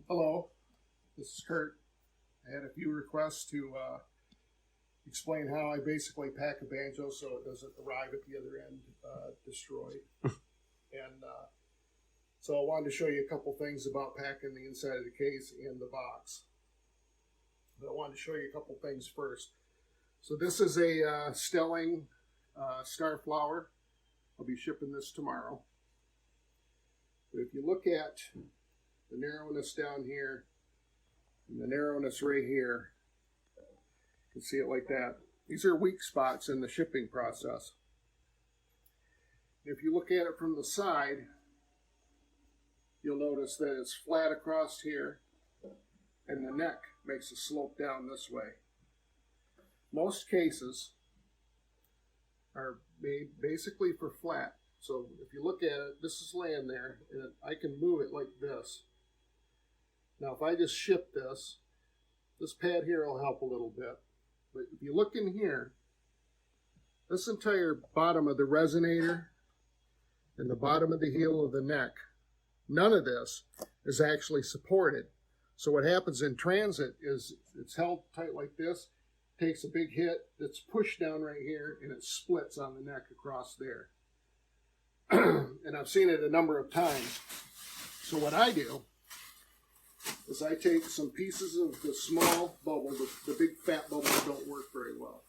Hello, this is Kurt. I had a few requests to explain how I basically pack a banjo so it doesn't arrive at the other end destroyed. So I wanted to show you a couple things about packing the inside of the case and the box. But I wanted to show you a couple things first. So this is a Stelling Star Flower. I'll be shipping this tomorrow. But if you look at the narrowness down here and the narrowness right here, you can see it like that. These are weak spots in the shipping process. If you look at it from the side, you'll notice that it's flat across here and the neck makes a slope down this way. Most cases are made basically for flat. So if you look at it, this is laying there, and I can move it like this. Now if I just ship this pad here will help a little bit. But if you look in here, this entire bottom of the resonator and the bottom of the heel of the neck, none of this is actually supported. So what happens in transit is it's held tight like this, takes a big hit, it's pushed down right here, and it splits on the neck across there. And I've seen it a number of times. So what I do is I take some pieces of the small bubble, the big fat bubbles don't work very well.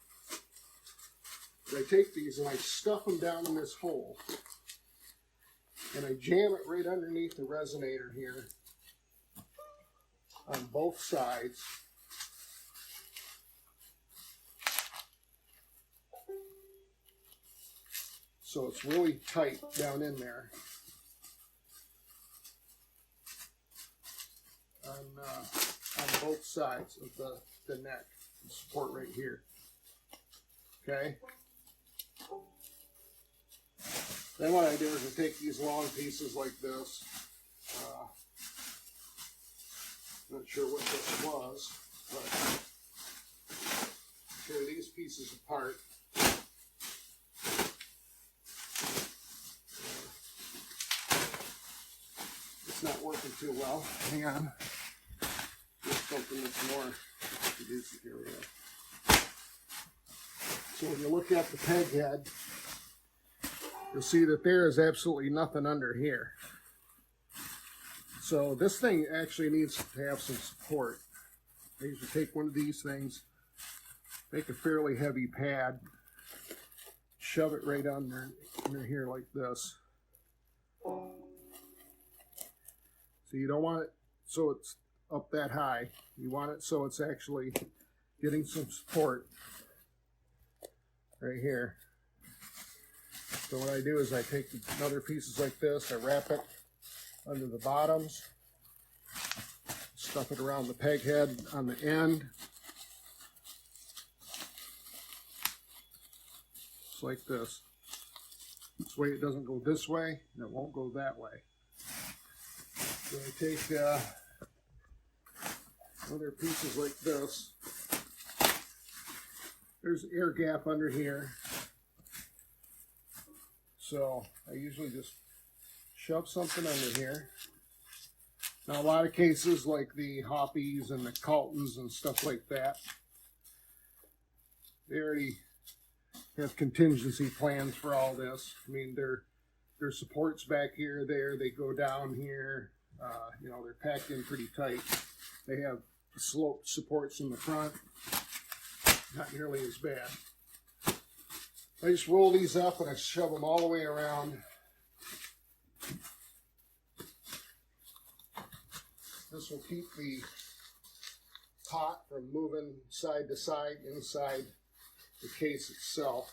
But I take these and I stuff them down in this hole, and I jam it right underneath the resonator here on both sides. So it's really tight down in there on both sides of the neck, the support right here. Okay. Then what I do is I take these long pieces like this. Not sure what this was, but tear these pieces apart. It's not working too well. Hang on. There's something that's more reduced here. So when you look at the peg head, you'll see that there is absolutely nothing under here. So this thing actually needs to have some support. I usually take one of these things, make a fairly heavy pad, shove it right under here like this. So you don't want it so it's up that high. You want it so it's actually getting some support right here. So what I do is I take another pieces like this, I wrap it under the bottoms, stuff it around the peg head on the end. Just like this. This way it doesn't go this way, and it won't go that way. So I take other pieces like this. There's an air gap under here. So I usually just shove something under here. Now a lot of cases like the Hoppies and the Caltons and stuff like that, they already have contingency plans for all this. I mean, their supports back here, there, they go down here. You know, they're packed in pretty tight. They have sloped supports in the front. Not nearly as bad. I just roll these up and I shove them all the way around. This will keep the pot from moving side to side inside the case itself.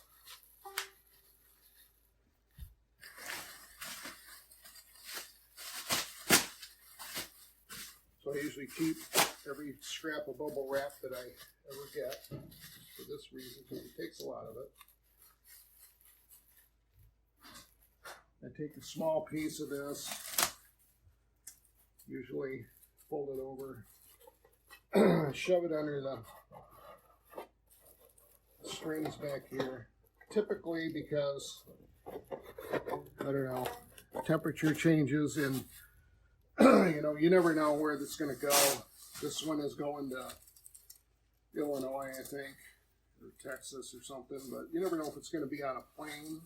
So I usually keep every scrap of bubble wrap that I ever get for this reason, because it takes a lot of it. I take a small piece of this, usually fold it over, shove it under the strings back here, typically because, I don't know, temperature changes in You know, you never know where that's going to go. This one is going to Illinois, I think, or Texas or something, but you never know if it's going to be on a plane,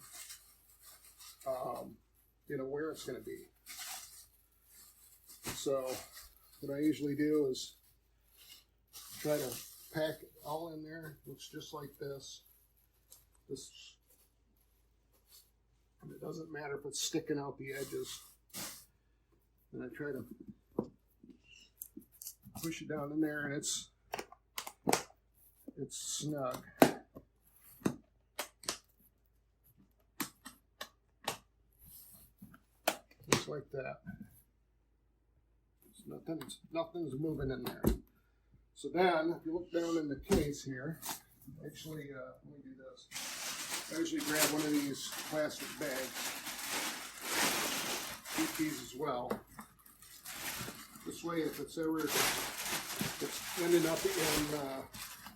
you know, where it's going to be. So what I usually do is try to pack it all in there. Looks just like this. And it doesn't matter if it's sticking out the edges. And I try to push it down in there, and it's snug. Just like that. Nothing's moving in there. So then, if you look down in the case here, actually, let me do this. I usually grab one of these plastic bags. Keep these as well. This way, if it's ending up in,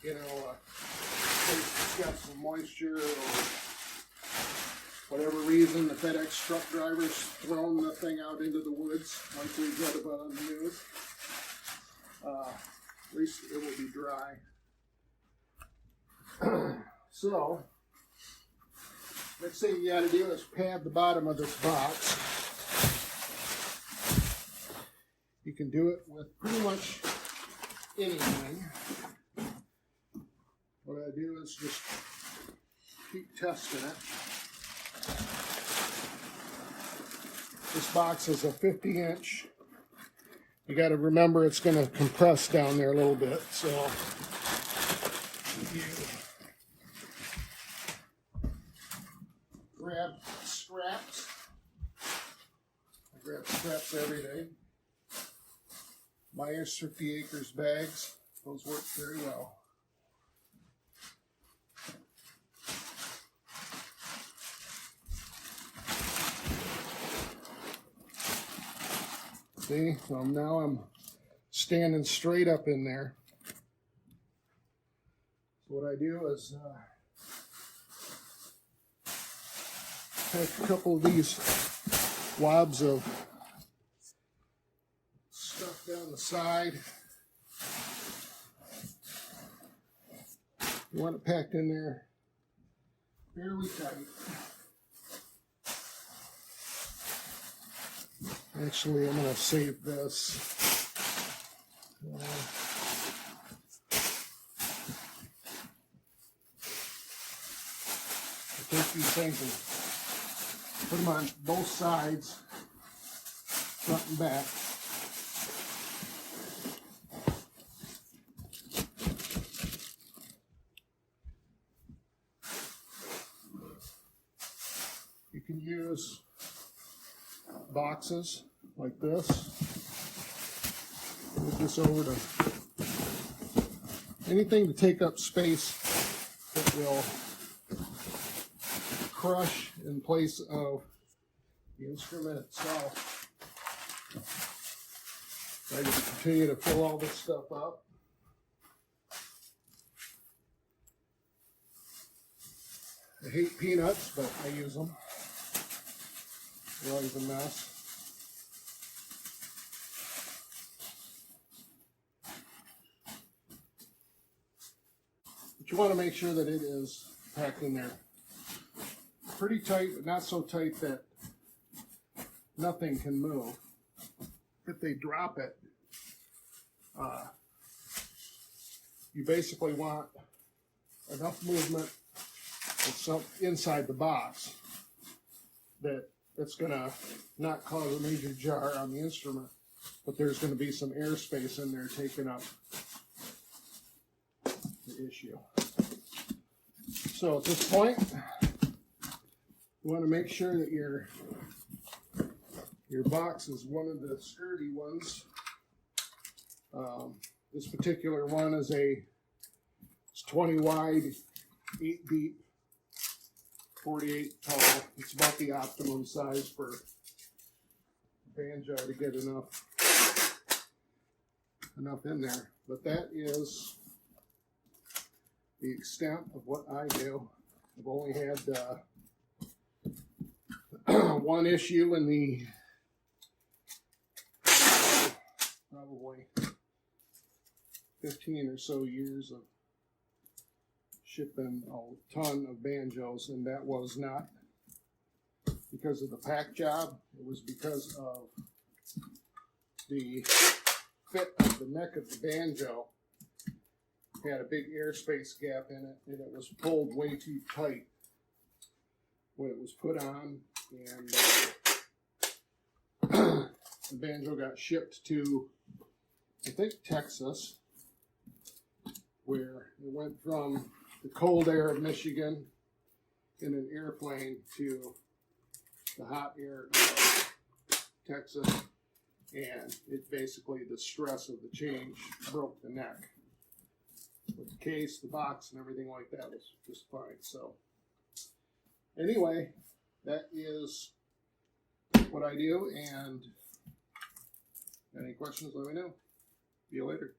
you know, a place that's got some moisture or whatever reason, the FedEx truck driver's thrown the thing out into the woods, like we read about on the news, at least it will be dry. So, next thing you got to do is pad the bottom of this box. You can do it with pretty much anything. What I do is just keep testing it. This box is a 50-inch. You got to remember it's going to compress down there a little bit, so you grab straps. I grab straps every day. Myers 50 acres bags. Those work very well. See, so now I'm standing straight up in there. So what I do is take a couple of these wabs of stuff down the side. You want it packed in there fairly tight. Actually, I'm going to save this. I take these things and put them on both sides, front and back. You can use boxes like this. Move this over to anything to take up space that will crush in place of the instrument itself. I just continue to fill all this stuff up. I hate peanuts, but I use them. They're always a mess. But you want to make sure that it is packed in there pretty tight, but not so tight that nothing can move. If they drop it, you basically want enough movement with some inside the box that it's going to not cause a major jar on the instrument, but there's going to be some airspace in there taking up the issue. So at this point, you want to make sure that your box is one of the sturdy ones. This particular one is it's 20 wide, 8 deep, 48 tall. It's about the optimum size for banjo to get enough in there. But that is the extent of what I do. I've only had one issue in the probably 15 or so years of shipping a ton of banjos, and that was not because of the pack job. It was because of the fit of the neck of the banjo. It had a big airspace gap in it, and it was pulled way too tight when it was put on, and the banjo got shipped to, I think, Texas, where it went from the cold air of Michigan in an airplane to the hot air of Texas, and it basically, the stress of the change broke the neck. But the case, the box, and everything like that was just fine. So anyway, that is what I do, and any questions, let me know. See you later.